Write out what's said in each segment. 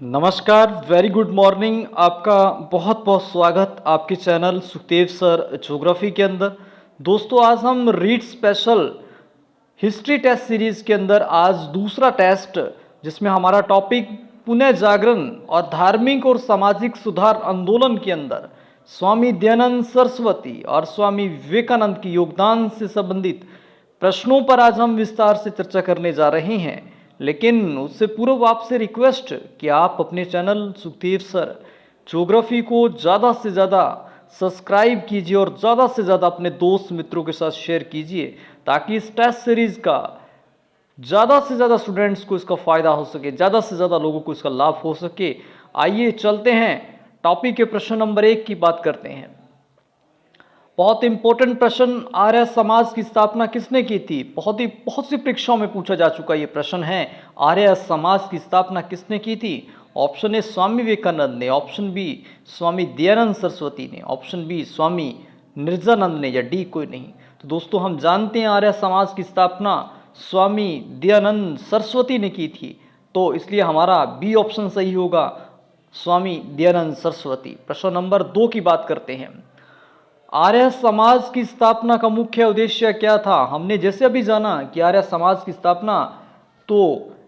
नमस्कार, very good morning. आपका बहुत बहुत स्वागत आपके चैनल सुखदेव सर ज्योग्राफी के अंदर। दोस्तों, आज हम REET special history test series के अंदर आज दूसरा टेस्ट, जिसमें हमारा टॉपिक पुनः जागरण और धार्मिक और सामाजिक सुधार आंदोलन के अंदर स्वामी दयानंद सरस्वती और स्वामी विवेकानंद के योगदान से संबंधित प्रश्नों पर आज हम विस्तार से चर्चा करने जा रहे हैं। लेकिन उससे पूर्व आपसे रिक्वेस्ट कि आप अपने चैनल सुखदेव सर ज्योग्राफी को ज़्यादा से ज़्यादा सब्सक्राइब कीजिए और ज़्यादा से ज़्यादा अपने दोस्त मित्रों के साथ शेयर कीजिए, ताकि इस टेस्ट सीरीज का ज़्यादा से ज़्यादा स्टूडेंट्स को इसका फ़ायदा हो सके, ज़्यादा से ज़्यादा लोगों को इसका लाभ हो सके। आइए चलते हैं, टॉपिक के प्रश्न नंबर 1 की बात करते हैं। बहुत इंपॉर्टेंट प्रश्न, आर्य समाज की स्थापना किसने की थी? बहुत सी परीक्षाओं में पूछा जा चुका ये प्रश्न है, आर्य समाज की स्थापना किसने की थी? ऑप्शन ए स्वामी विवेकानंद ने, ऑप्शन बी स्वामी दयानंद सरस्वती ने, ऑप्शन बी स्वामी निर्जानंद ने, या डी कोई नहीं। तो दोस्तों, हम जानते हैं आर्य समाज की स्थापना स्वामी दयानंद सरस्वती ने की थी, तो इसलिए हमारा बी ऑप्शन सही होगा, स्वामी दयानंद सरस्वती। प्रश्न नंबर 2 की बात करते हैं। आर्य समाज की स्थापना का मुख्य उद्देश्य क्या था? हमने जैसे अभी जाना कि आर्य समाज की स्थापना तो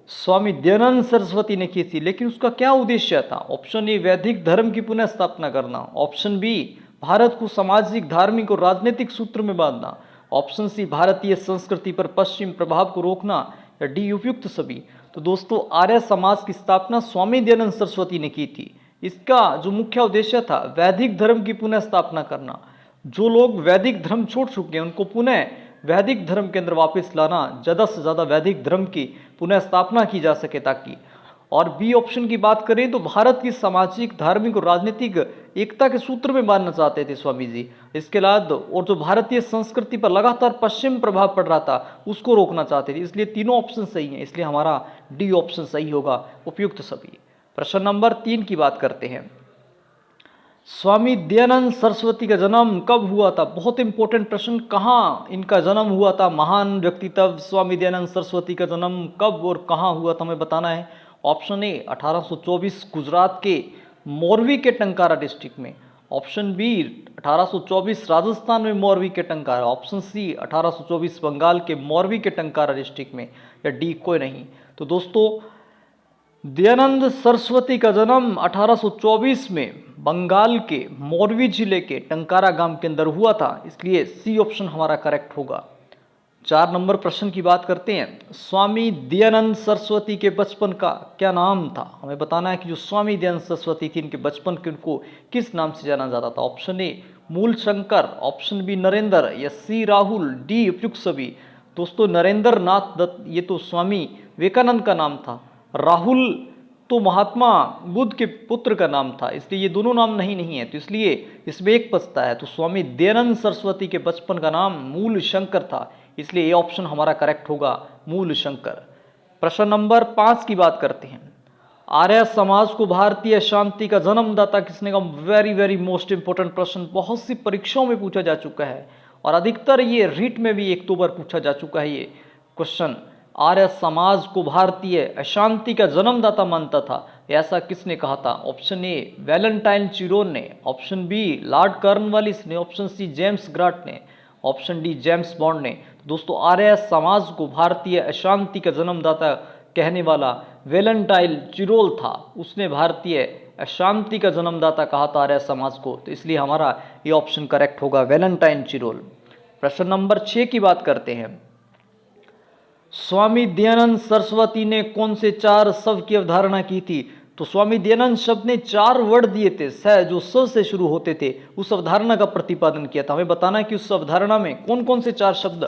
स्वामी दयानंद सरस्वती ने की थी, लेकिन उसका क्या उद्देश्य था? ऑप्शन ए वैदिक धर्म की पुनः स्थापना करना, ऑप्शन बी भारत को सामाजिक, धार्मिक और राजनीतिक सूत्र में बांधना, ऑप्शन सी भारतीय संस्कृति पर पश्चिम प्रभाव को रोकना, या डी उपयुक्त सभी। तो दोस्तों, आर्य समाज की स्थापना स्वामी दयानंद सरस्वती ने की थी। इसका जो मुख्य उद्देश्य था वैदिक धर्म की पुनः स्थापना करना। जो लोग वैदिक धर्म छोड़ चुके हैं उनको पुनः वैदिक धर्म के अंदर वापस लाना, ज़्यादा से ज़्यादा वैदिक धर्म की पुनः स्थापना की जा सके ताकि। और बी ऑप्शन की बात करें तो भारत की सामाजिक, धार्मिक और राजनीतिक एकता के सूत्र में बांधना चाहते थे स्वामी जी। इसके अलावा और जो भारतीय संस्कृति पर लगातार पश्चिम प्रभाव पड़ रहा था उसको रोकना चाहते थे। इसलिए तीनों ऑप्शन सही हैं, इसलिए हमारा डी ऑप्शन सही होगा, उपयुक्त सभी। प्रश्न नंबर 3 की बात करते हैं। स्वामी दयानंद सरस्वती का जन्म कब हुआ था? बहुत इंपॉर्टेंट प्रश्न, कहाँ इनका जन्म हुआ था? महान व्यक्तित्व स्वामी दयानंद सरस्वती का जन्म कब और कहाँ हुआ था, हमें बताना है। ऑप्शन ए 1824 गुजरात के मोरवी के टंकारा डिस्ट्रिक्ट में, ऑप्शन बी 1824 राजस्थान में मोरवी के टंकारा, ऑप्शन सी 1824 बंगाल के मोरवी के टंकारा डिस्ट्रिक्ट में, या डी कोई नहीं। तो दोस्तों, दयानंद सरस्वती का जन्म 1824 में बंगाल के मोरवी जिले के टंकारा गांव के अंदर हुआ था, इसलिए सी ऑप्शन हमारा करेक्ट होगा। 4 नंबर प्रश्न की बात करते हैं। स्वामी दयानंद सरस्वती के बचपन का क्या नाम था? हमें बताना है कि जो स्वामी दयानंद सरस्वती थी इनके बचपन के उनको किस नाम से जाना जाता था। ऑप्शन ए मूल शंकर, ऑप्शन बी नरेंद्र, या सी राहुल, डी उपयुक्त सभी। दोस्तों, नरेंद्र नाथ दत्त ये तो स्वामी विवेकानंद का नाम था, राहुल तो महात्मा बुद्ध के पुत्र का नाम था, इसलिए ये दोनों नाम नहीं है, तो इसलिए इसमें एक बचता है। तो स्वामी दयानंद सरस्वती के बचपन का नाम मूल शंकर था, इसलिए ये ऑप्शन हमारा करेक्ट होगा, मूल शंकर। प्रश्न नंबर 5 की बात करते हैं। आर्य समाज को भारतीय शांति का जन्मदाता किसने कहा? वेरी वेरी मोस्ट इंपोर्टेंट प्रश्न, बहुत सी परीक्षाओं में पूछा जा चुका है और अधिकतर ये रीट में भी 1-2 बार पूछा जा चुका है ये क्वेश्चन। आर्य समाज को भारतीय अशांति का जन्मदाता मानता था, ऐसा किसने कहा था? ऑप्शन ए वैलेंटाइन चिरोन ने, ऑप्शन बी लॉर्ड कॉर्नवालिस ने, ऑप्शन सी जेम्स ग्राट ने, ऑप्शन डी जेम्स बॉन्ड ने। दोस्तों, आर्य समाज को भारतीय अशांति का जन्मदाता कहने वाला वैलेंटाइन चिरोल था, उसने भारतीय अशांति का जन्मदाता कहा था आर्य समाज को, तो इसलिए हमारा ये ऑप्शन करेक्ट होगा, वैलेंटाइन चिरोल। प्रश्न नंबर 6 की बात करते हैं। स्वामी दयानंद सरस्वती ने कौन से 4 शब्द की अवधारणा की थी? तो स्वामी दयानंद शब्द ने 4 वर्ड दिए थे, जो स से शुरू होते थे, उस अवधारणा का प्रतिपादन किया था। हमें बताना है कि उस अवधारणा में कौन कौन से 4 शब्द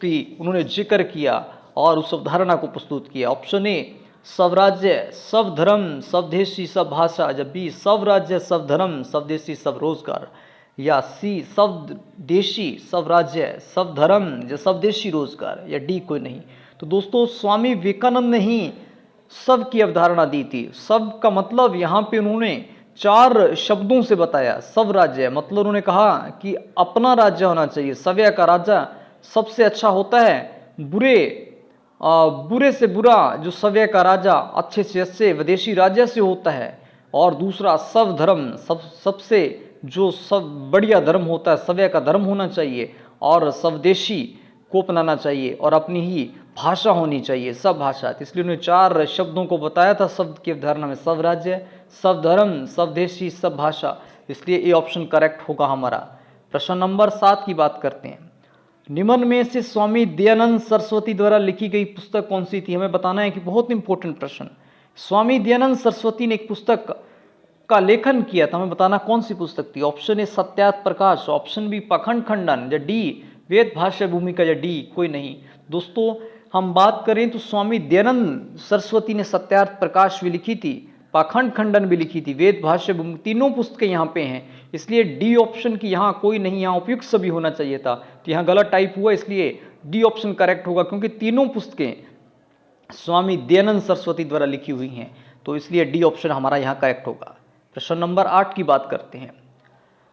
की उन्होंने जिक्र किया और उस अवधारणा को प्रस्तुत किया। ऑप्शन ए स्वराज्य, स्वधर्म, स्वदेशी, स्वभाषा, जब बी स्वराज्य, स्वधर्म, स्वदेशी, स्वरोजगार, या सी स्वदेशी, स्वराज्य, स्वधर्म या स्वदेशी रोजगार, या डी कोई नहीं। तो दोस्तों, स्वामी विवेकानंद ने ही सब की अवधारणा दी थी। सब का मतलब यहाँ पे उन्होंने 4 शब्दों से बताया। स्वराज्य मतलब उन्होंने कहा कि अपना राज्य होना चाहिए, सव्य का राजा सबसे अच्छा होता है बुरे बुरे से बुरा जो सव्य का राजा अच्छे से अच्छे विदेशी राज्य से होता है, और दूसरा सब धर्म सबसे जो सब बढ़िया धर्म होता है सव्य का धर्म होना चाहिए, और स्वदेशी को अपनाना चाहिए, और अपनी ही भाषा होनी चाहिए, सब भाषा। तो इसलिए उन्होंने 4 शब्दों को बताया था शब्द की अवधारणा में, सब राज्य, सब धर्म, स्वदेशी, सब भाषा। इसलिए ये ऑप्शन करेक्ट होगा हमारा। प्रश्न नंबर 7 की बात करते हैं। निम्न में से स्वामी दयानंद सरस्वती द्वारा लिखी गई पुस्तक कौन सी थी? हमें बताना है कि बहुत इंपॉर्टेंट प्रश्न। स्वामी दयानंद सरस्वती ने एक पुस्तक का लेखन किया था, हमें बताना कौन सी पुस्तक थी। Option A Satyarth Prakash, option B Pakhand Khandan, या डी वेद भाष्य भूमिका, या डी कोई नहीं। दोस्तों हम बात करें तो स्वामी दयानंद सरस्वती ने सत्यार्थ प्रकाश भी लिखी थी, पाखंड खंडन भी लिखी थी, वेद भाष्य भूमि, तीनों पुस्तकें यहाँ पे हैं। इसलिए डी ऑप्शन की यहाँ कोई नहीं, यहाँ उपयुक्त सभी होना चाहिए था, तो यहाँ गलत टाइप हुआ, इसलिए डी ऑप्शन करेक्ट होगा, क्योंकि तीनों पुस्तकें स्वामी दयानंद सरस्वती द्वारा लिखी हुई हैं, तो इसलिए डी ऑप्शन हमारा यहाँ करेक्ट होगा। प्रश्न नंबर 8 की बात करते हैं।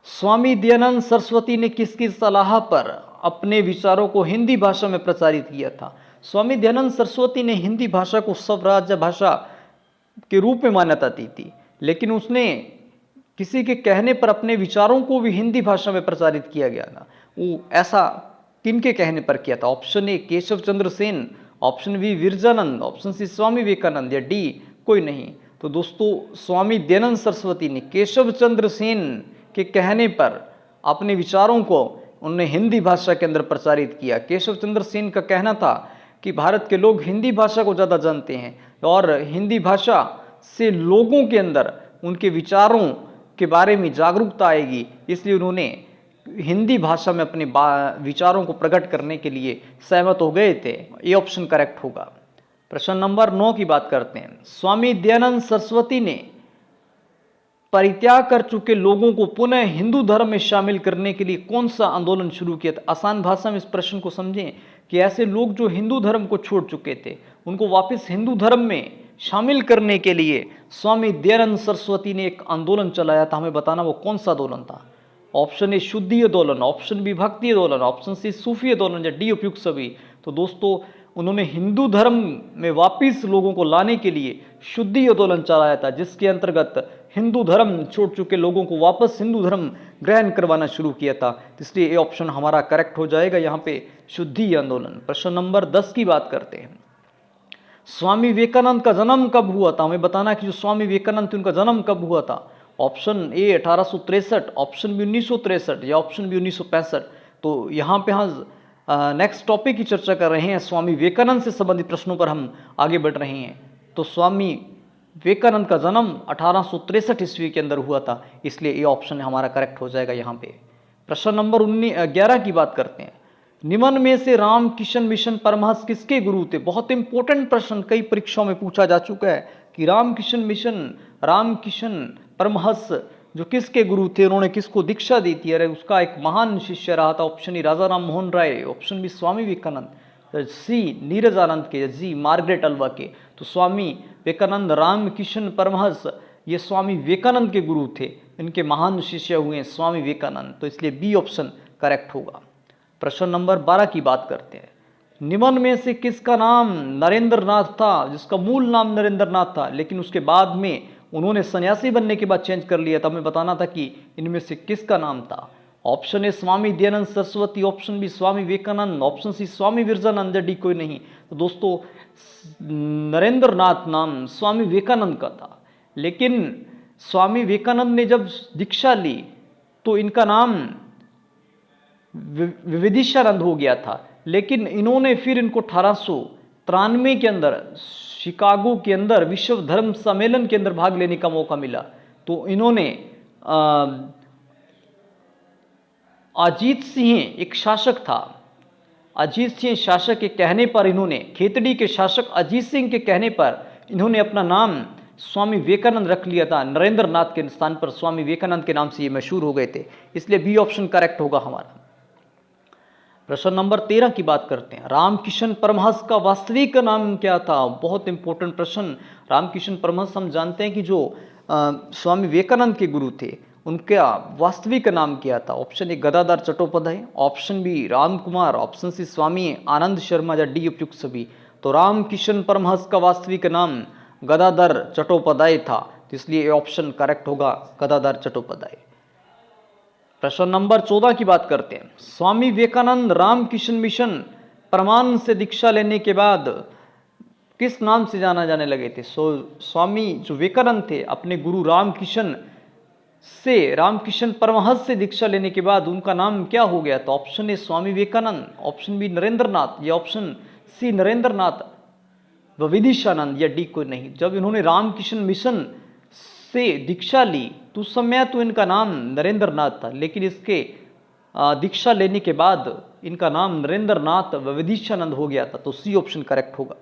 स्वामी दयानंद सरस्वती ने किसकी सलाह पर अपने विचारों को हिंदी भाषा में प्रचारित किया था? स्वामी दयानंद सरस्वती ने हिंदी भाषा को स्वराज्य भाषा के रूप में मान्यता दी थी, लेकिन उसने किसी के कहने पर अपने विचारों को भी हिंदी भाषा में प्रचारित किया गया था। वो ऐसा किनके कहने पर किया था? Option A Keshav Chandra Sen, option B Virjanand, option C Swami Vivekanand, या डी कोई नहीं। तो दोस्तों स्वामी दयानंद सरस्वती ने केशव चंद्र सेन के कहने पर अपने विचारों को उन्होंने हिंदी भाषा के अंदर प्रचारित किया। केशव चंद्र सेन का कहना था कि भारत के लोग हिंदी भाषा को ज़्यादा जानते हैं, और हिंदी भाषा से लोगों के अंदर उनके विचारों के बारे में जागरूकता आएगी, इसलिए उन्होंने हिंदी भाषा में अपने विचारों को प्रकट करने के लिए सहमत हो गए थे। ये ऑप्शन करेक्ट होगा। प्रश्न नंबर 9 की बात करते हैं। स्वामी दयानंद सरस्वती ने परित्याग कर चुके लोगों को पुनः हिंदू धर्म में शामिल करने के लिए कौन सा आंदोलन शुरू किया था? आसान भाषा में इस प्रश्न को समझें कि ऐसे लोग जो हिंदू धर्म को छोड़ चुके थे, उनको वापस हिंदू धर्म में शामिल करने के लिए स्वामी दयानंद सरस्वती ने एक आंदोलन चलाया था। हमें बताना वो कौन सा आंदोलन था। ऑप्शन ए शुद्धि आंदोलन, ऑप्शन बी भक्ति आंदोलन, ऑप्शन सी सूफी आंदोलन, या डी उपयुक्त सभी। तो दोस्तों उन्होंने हिंदू धर्म में वापस लोगों को लाने के लिए शुद्धि आंदोलन चलाया था, जिसके अंतर्गत हिंदू धर्म छोड़ चुके लोगों को वापस हिंदू धर्म ग्रहण करवाना शुरू किया था। इसलिए ये ऑप्शन हमारा करेक्ट हो जाएगा यहाँ पे, शुद्धि आंदोलन। प्रश्न नंबर 10 की बात करते हैं। स्वामी विवेकानंद का जन्म कब हुआ था? हमें बताना कि जो स्वामी विवेकानंद थे उनका जन्म कब हुआ था। ऑप्शन ए 1863, ऑप्शन बी 1963, या ऑप्शन बी 1965। तो यहाँ पे हम नेक्स्ट टॉपिक की चर्चा कर रहे हैं, स्वामी विवेकानंद से संबंधित प्रश्नों पर हम आगे बढ़ रहे हैं। तो स्वामी विवेकानंद का जन्म 1863 ईस्वी के अंदर हुआ था, इसलिए ये ऑप्शन हमारा करेक्ट हो जाएगा यहाँ पे। प्रश्न नंबर 11 की बात करते हैं। निम्न में से रामकिशन मिशन परमहंस किसके गुरु थे? बहुत इंपॉर्टेंट प्रश्न, कई परीक्षाओं में पूछा जा चुका है कि रामकिशन परमहंस जो किसके गुरु थे, उन्होंने किसको दीक्षा दी थी? अरे उसका एक महान शिष्य रहा था। Option A Raja Ram Mohan Roy, option B Swami Vivekanand, C Neeraj Anand के, जी मार्गरेट अल्वा के। तो स्वामी विवेकानंद रामकिशन परमहंस ये स्वामी विवेकानंद के गुरु थे, इनके महान शिष्य हुए हैं स्वामी विवेकानंद, तो इसलिए बी ऑप्शन करेक्ट होगा। प्रश्न नंबर 12 की बात करते हैं। निम्न में से किसका नाम नरेंद्र नाथ था? जिसका मूल नाम नरेंद्र नाथ था, लेकिन उसके बाद में उन्होंने सन्यासी बनने के बाद चेंज कर लिया था। हमें बताना था कि इनमें से किसका नाम था। Option A Swami Dayanand Saraswati, option B Swami Vivekanand, option C Swami Virjanand, D कोई नहीं। तो दोस्तों नरेंद्र नाथ नाम स्वामी विवेकानंद का था, लेकिन स्वामी विवेकानंद ने जब दीक्षा ली तो इनका नाम विविदिशानंद हो गया था, लेकिन इन्होंने फिर इनको 1893 के अंदर शिकागो के अंदर विश्व धर्म सम्मेलन के अंदर भाग लेने का मौका मिला, तो इन्होंने अजीत सिंह एक शासक था, अजीत सिंह शासक के कहने पर इन्होंने, खेतड़ी के शासक अजीत सिंह के कहने पर इन्होंने अपना नाम स्वामी विवेकानंद रख लिया था। नरेंद्र नाथ के स्थान पर स्वामी विवेकानंद के नाम से ये मशहूर हो गए थे, इसलिए बी ऑप्शन करेक्ट होगा हमारा। प्रश्न नंबर 13 की बात करते हैं। रामकिशन परमहंस का वास्तविक नाम क्या था? बहुत इंपॉर्टेंट प्रश्न। रामकिशन परमहंस हम जानते हैं कि जो स्वामी विवेकानंद के गुरु थे, उनका वास्तविक नाम क्या था? Option A Gadadhar Chattopadhyay, option B Ram Kumar, option C Swami Anand Sharma, या डी उपयुक्त सभी। तो रामकिशन परमहंस का वास्तविक नाम गदाधर चट्टोपाध्याय था, तो इसलिए ऑप्शन करेक्ट होगा गदाधर चट्टोपाध्याय। प्रश्न नंबर 14 की बात करते हैं। स्वामी विवेकानंद रामकिशन मिशन प्रमाण से दीक्षा लेने के बाद किस नाम से जाना जाने लगे थे? स्वामी जो विवेकानंद थे अपने गुरु रामकिशन परमहंस से दीक्षा लेने के बाद उनका नाम क्या हो गया? तो option A Swami Vivekanand, option B Narendranath, या ऑप्शन सी नरेंद्रनाथ व विदिशानंद, या डी कोई नहीं। जब इन्होंने रामकिशन मिशन से दीक्षा ली तो उस समय तो इनका नाम नरेंद्रनाथ था, लेकिन इसके दीक्षा लेने के बाद इनका नाम नरेंद्रनाथ व विदिशानंद हो गया था, तो सी ऑप्शन करेक्ट होगा।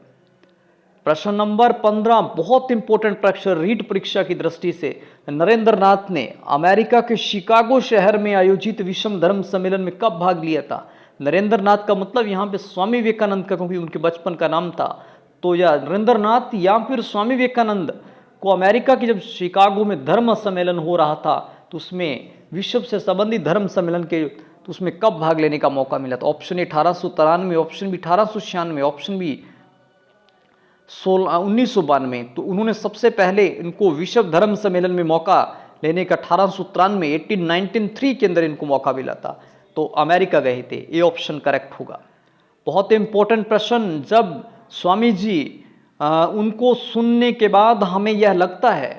प्रश्न नंबर 15 बहुत इंपॉर्टेंट प्रश्न रीट परीक्षा की दृष्टि से। नरेंद्रनाथ ने अमेरिका के शिकागो शहर में आयोजित विश्व धर्म सम्मेलन में कब भाग लिया था? नरेंद्रनाथ का मतलब यहाँ पे स्वामी विवेकानंद का, क्योंकि उनके बचपन का नाम था, तो या नरेंद्रनाथ या फिर स्वामी विवेकानंद को अमेरिका की जब शिकागो में धर्म सम्मेलन हो रहा था तो उसमें विश्व से संबंधित धर्म सम्मेलन के तो उसमें कब भाग लेने का मौका मिला था? Option A 1893, option B 1896, option B 1992। तो उन्होंने सबसे पहले इनको विश्व धर्म सम्मेलन में मौका लेने का 1893 1893 के अंदर इनको मौका मिला था, तो अमेरिका गए थे। ये ऑप्शन करेक्ट होगा। बहुत इंपॉर्टेंट प्रश्न, जब स्वामी जी उनको सुनने के बाद हमें यह लगता है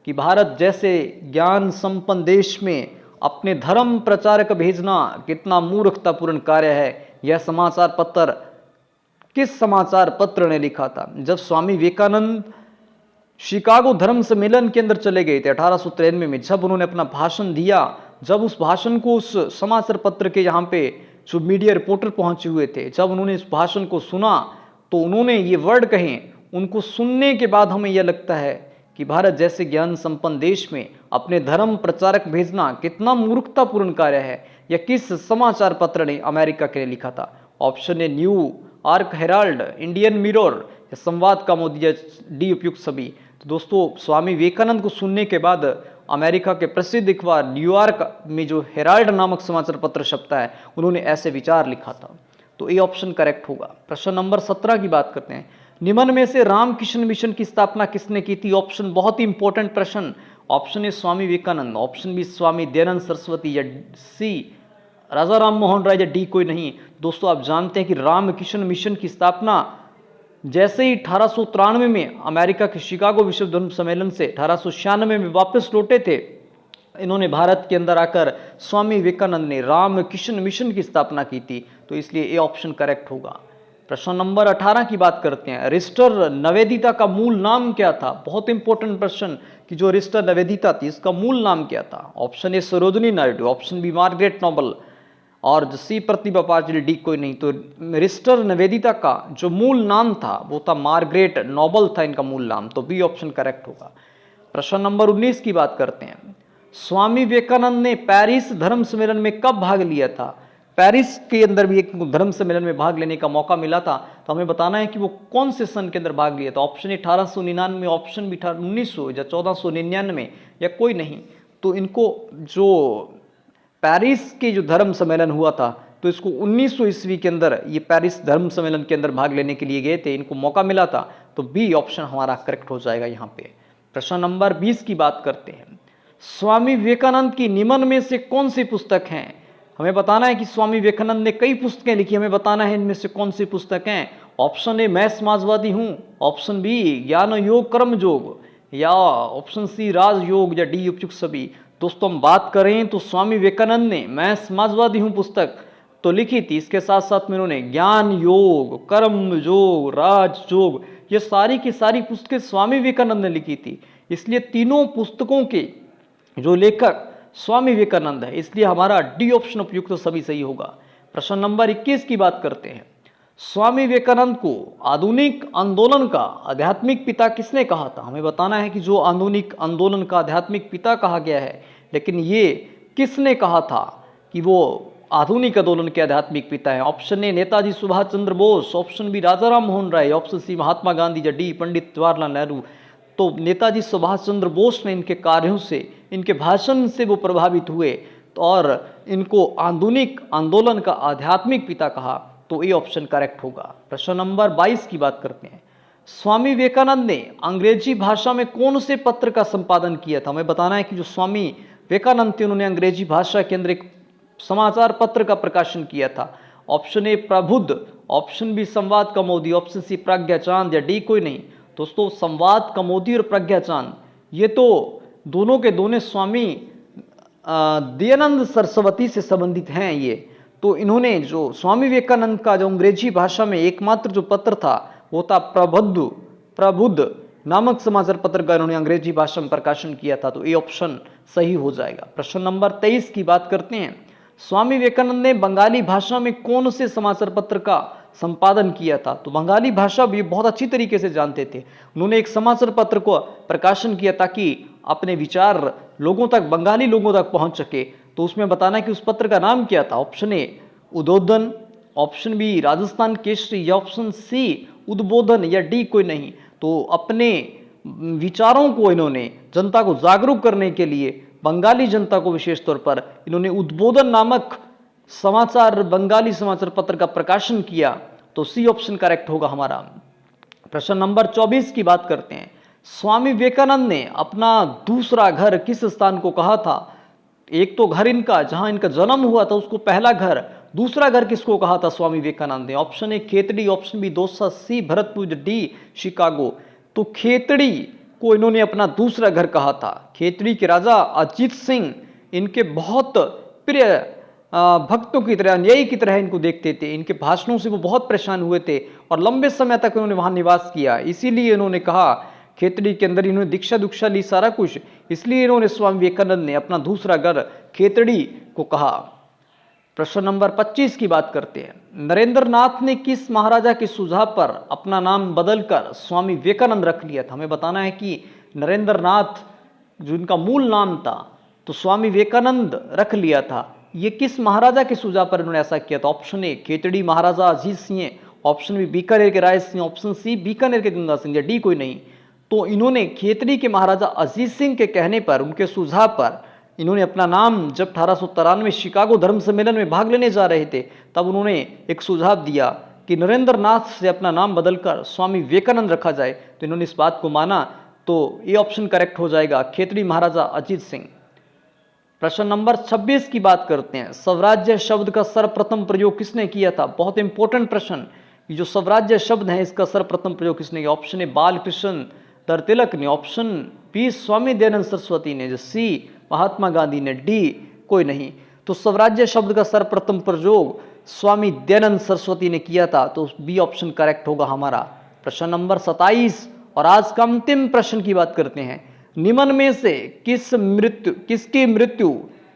कि भारत जैसे ज्ञान संपन्न देश में अपने धर्म प्रचारक भेजना कितना मूर्खतापूर्ण कार्य है, यह समाचार पत्र किस समाचार पत्र ने लिखा था? जब स्वामी विवेकानंद शिकागो धर्म सम्मेलन के अंदर चले गए थे 1893 में, जब उन्होंने अपना भाषण दिया, जब उस भाषण को उस समाचार पत्र के यहाँ पे जो मीडिया रिपोर्टर पहुंचे हुए थे, जब उन्होंने इस भाषण को सुना तो उन्होंने ये वर्ड कहे। उनको सुनने के बाद हमें यह लगता है कि भारत जैसे ज्ञान संपन्न देश में अपने धर्म प्रचारक भेजना कितना मूर्खतापूर्ण कार्य है। यह किस समाचार पत्र ने अमेरिका के लिए लिखा था? Option a New York Herald, Indian mirror, या संवाद का मोदी, डी उपयुक्त सभी। तो दोस्तों स्वामी विवेकानंद को सुनने के बाद अमेरिका के प्रसिद्ध अखबार न्यूयॉर्क में जो हेराल्ड नामक समाचार पत्र छपता है, उन्होंने ऐसे विचार लिखा था, तो ये ऑप्शन करेक्ट होगा। प्रश्न नंबर 17 की बात करते हैं। निम्न में से रामकिशन मिशन की स्थापना किसने की थी? ऑप्शन बहुत ही इंपॉर्टेंट प्रश्न। Option A Swami Vivekanand, option B Swami Dayanand Saraswati, या सी राजा राम मोहन राय, या डी कोई नहीं। दोस्तों आप जानते हैं कि रामकिशन मिशन की स्थापना जैसे ही 1893 में अमेरिका के शिकागो विश्व धर्म सम्मेलन से 1896 में वापस लौटे थे, इन्होंने भारत के अंदर आकर स्वामी विवेकानंद ने रामकिशन मिशन की स्थापना की थी, तो इसलिए ये ऑप्शन करेक्ट होगा। प्रश्न नंबर 18 की बात करते हैं। रिस्टर निवेदिता का मूल नाम क्या था? बहुत इंपॉर्टेंट प्रश्न कि जो रिस्टर निवेदिता थी इसका मूल नाम क्या था? Option A Sarojini Naidu, option B Margaret Noble, और सी प्रतिभा पाटिल, डी कोई नहीं। तो रिस्टर निवेदिता का जो मूल नाम था वो था मार्गरेट नोबल था इनका मूल नाम, तो बी ऑप्शन करेक्ट होगा। प्रश्न नंबर 19 की बात करते हैं। स्वामी विवेकानंद ने पेरिस धर्म सम्मेलन में कब भाग लिया था? पेरिस के अंदर भी एक धर्म सम्मेलन में भाग लेने का मौका मिला था, तो हमें बताना है कि वो कौन से सन के अंदर भाग लिया था। ऑप्शन ए 1899, ऑप्शन बी 1900 या 1499, या कोई नहीं। तो इनको जो पेरिस के जो धर्म सम्मेलन हुआ था, तो इसको 1900 ईस्वी के अंदर ये पेरिस धर्म सम्मेलन के अंदर भाग लेने के लिए गए थे, इनको मौका मिला था, तो बी ऑप्शन हमारा करेक्ट हो जाएगा यहाँ पे। प्रश्न नंबर 20 की बात करते हैं। स्वामी विवेकानंद की निम्न में से कौन सी पुस्तक हैं? हमें बताना है कि स्वामी विवेकानंद ने कई पुस्तकें लिखी, हमें बताना है इनमें से कौन सी पुस्तक हैं। ऑप्शन ए मैं समाजवादी हूँ, ऑप्शन बी ज्ञान योग कर्म योग, या ऑप्शन सी राजयोग, या डी उपयुक्त सभी। दोस्तों हम बात करें तो स्वामी विवेकानंद ने मैं समाजवादी हूँ पुस्तक तो लिखी थी, इसके साथ साथ में उन्होंने ज्ञान योग, कर्म योग, राजयोग, ये सारी की सारी पुस्तकें स्वामी विवेकानंद ने लिखी थी। इसलिए तीनों पुस्तकों के जो लेखक स्वामी विवेकानंद है, इसलिए हमारा डी ऑप्शन उपयुक्त तो सभी सही होगा। प्रश्न नंबर 21 की बात करते हैं। स्वामी विवेकानंद को आधुनिक आंदोलन का आध्यात्मिक पिता किसने कहा था? हमें बताना है कि जो आधुनिक आंदोलन का आध्यात्मिक पिता कहा गया है, लेकिन ये किसने कहा था कि वो आधुनिक आंदोलन के आध्यात्मिक पिता है? Option A Netaji Subhash Chandra Bose, option B Raja Ram Mohan Roy, option C Mahatma Gandhi, या डी पंडित जवाहरलाल नेहरू। तो नेताजी सुभाष चंद्र बोस ने इनके कार्यों से, इनके भाषण से वो प्रभावित हुए और इनको आधुनिक आंदोलन का आध्यात्मिक पिता कहा, तो ए ऑप्शन करेक्ट होगा। प्रश्न नंबर 22 की बात करते हैं। स्वामी विवेकानंद ने अंग्रेजी भाषा में कौन से पत्र का संपादन किया था? हमें बताना है कि जो स्वामी विवेकानंद थे उन्होंने अंग्रेजी भाषा के अंदर एक समाचार पत्र का प्रकाशन किया था। ऑप्शन ए प्रबुद्ध, ऑप्शन बी संवाद कौमुदी, ऑप्शन सी प्रज्ञा चांद, या डी कोई नहीं। दोस्तों संवाद कौमुदी और प्रज्ञा चांद ये तो दोनों के दोनों स्वामी दयानंद सरस्वती से संबंधित हैं। ये तो इन्होंने जो स्वामी विवेकानंद का जो अंग्रेजी भाषा में एकमात्र जो पत्र था वो था प्रबुद्ध नामक समाचार पत्र का इन्होंने अंग्रेजी भाषा में प्रकाशन किया था। तो ये ऑप्शन सही हो जाएगा। प्रश्न नंबर 23 की बात करते हैं। स्वामी विवेकानंद ने बंगाली भाषा में कौन से समाचार पत्र का संपादन किया था? तो बंगाली भाषा भी बहुत अच्छी तरीके से जानते थे। उन्होंने एक समाचार पत्र को प्रकाशन किया ताकि अपने विचार लोगों तक, बंगाली लोगों तक पहुंच सके। तो उसमें बताना है कि उस पत्र का नाम क्या था। ऑप्शन ए उद्बोधन, ऑप्शन बी राजस्थान केसरी, या ऑप्शन सी उद्बोधन, या डी कोई नहीं। तो अपने विचारों को इन्होंने जनता को जागरूक करने के लिए, बंगाली जनता को विशेष तौर पर, इन्होंने उद्बोधन नामक बंगाली समाचार पत्र का प्रकाशन किया। तो सी ऑप्शन करेक्ट होगा हमारा। प्रश्न नंबर 24 की बात करते हैं। स्वामी विवेकानंद ने अपना दूसरा घर किस स्थान को कहा था? एक तो घर इनका जहां इनका जन्म हुआ था उसको पहला घर, दूसरा घर किसको कहा था स्वामी विवेकानंद ने? Option A Khetri, option B Dausa, C Bharatpur, D Chicago. तो खेतड़ी को इन्होंने अपना दूसरा घर कहा था। खेतड़ी के राजा अजीत सिंह इनके बहुत प्रिय भक्तों की तरह, अनुयायी की तरह इनको देखते थे। इनके भाषणों से वो बहुत परेशान हुए थे और लंबे समय तक उन्होंने वहां निवास किया। इसीलिए इन्होंने कहा, खेतड़ी के अंदर इन्होंने दीक्षा ली, सारा कुछ, इसलिए इन्होंने स्वामी विवेकानंद ने अपना दूसरा घर खेतड़ी को कहा। प्रश्न नंबर 25 की बात करते हैं। नरेंद्र नाथ ने किस महाराजा के सुझाव पर अपना नाम बदलकर स्वामी विवेकानंद रख लिया था? हमें बताना है कि नरेंद्र नाथ जो इनका मूल नाम था तो स्वामी विवेकानंद रख लिया था, ये किस महाराजा के सुझाव पर इन्होंने ऐसा किया था? Option A Khetri Maharaja Ajit Singh, option B Bikaner के राय सिंह, ऑप्शन सी बीकानेर के गंगा सिंह, या डी कोई नहीं। तो इन्होंने खेतड़ी के महाराजा अजीत सिंह के कहने पर, उनके सुझाव पर इन्होंने अपना नाम, जब 1893 शिकागो धर्म सम्मेलन में भाग लेने जा रहे थे तब उन्होंने एक सुझाव दिया कि नरेंद्र नाथ से अपना नाम बदलकर स्वामी विवेकानंद रखा जाए। तो इन्होंने इस बात को माना। तो ये ऑप्शन करेक्ट हो जाएगा, खेतड़ी महाराजा अजीत सिंह। प्रश्न नंबर 26 की बात करते हैं। स्वराज्य शब्द का सर्वप्रथम प्रयोग किसने किया था? बहुत इंपॉर्टेंट प्रश्न। ये जो स्वराज्य शब्द है इसका सर्वप्रथम प्रयोग किसने किया? ऑप्शन ए बालकृष्ण तिलक ने, ऑप्शन बी स्वामी दयानंद सरस्वती ने, सी महात्मा गांधी ने, डी कोई नहीं। तो स्वराज्य शब्द का सर्वप्रथम प्रयोग स्वामी दयानंद सरस्वती ने किया था। तो बी ऑप्शन करेक्ट होगा हमारा। प्रश्न नंबर 27 और आज का अंतिम प्रश्न की बात करते हैं। निम्न में से किसकी मृत्यु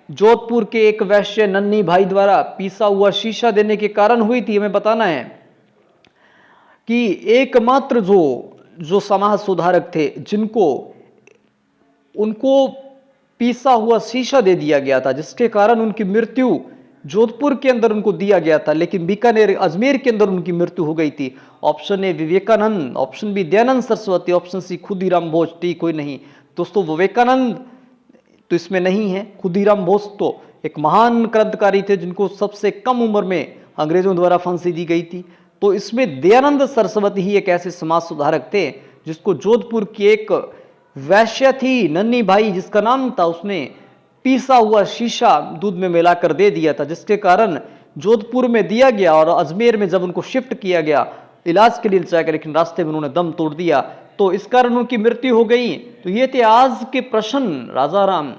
जोधपुर के एक वैश्य नन्ही भाई द्वारा पीसा हुआ शीशा देने के कारण हुई थी? हमें बताना है कि एकमात्र जो समाज सुधारक थे जिनको उनको पीसा हुआ शीशा दे दिया गया था, जिसके कारण उनकी मृत्यु जोधपुर के अंदर उनको दिया गया था, लेकिन बीकानेर अजमेर के अंदर उनकी मृत्यु हो गई थी। Option A Vivekanand, option B Dayanand Saraswati, option C Khudiram Bose, D कोई नहीं। दोस्तों विवेकानंद तो इसमें नहीं है। खुदीराम बोस तो एक महान क्रांतिकारी थे जिनको सबसे कम उम्र में अंग्रेजों द्वारा फांसी दी गई थी। तो इसमें दयानंद सरस्वती ही एक ऐसे समाज सुधारक थे जिसको जोधपुर की एक वैश्य थी नन्ही भाई जिसका नाम था, उसने पीसा हुआ शीशा दूध में मिलाकर दे दिया था, जिसके कारण जोधपुर में दिया गया और अजमेर में जब उनको शिफ्ट किया गया इलाज के लिए जाकर, लेकिन रास्ते में उन्होंने दम तोड़ दिया, तो इस कारण उनकी मृत्यु हो गई। तो ये थे आज के प्रश्न राजा राम,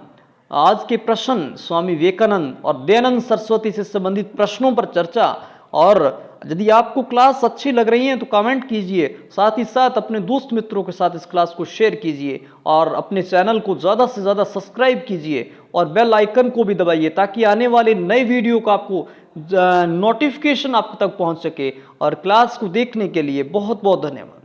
आज के प्रश्न स्वामी विवेकानंद और दयानंद सरस्वती से संबंधित प्रश्नों पर चर्चा। और यदि आपको क्लास अच्छी लग रही है तो कमेंट कीजिए, साथ ही साथ अपने दोस्त मित्रों के साथ इस क्लास को शेयर कीजिए और अपने चैनल को ज़्यादा से ज़्यादा सब्सक्राइब कीजिए और बेल आइकन को भी दबाइए ताकि आने वाले नए वीडियो का आपको नोटिफिकेशन आप तक पहुंच सके। और क्लास को देखने के लिए बहुत बहुत धन्यवाद।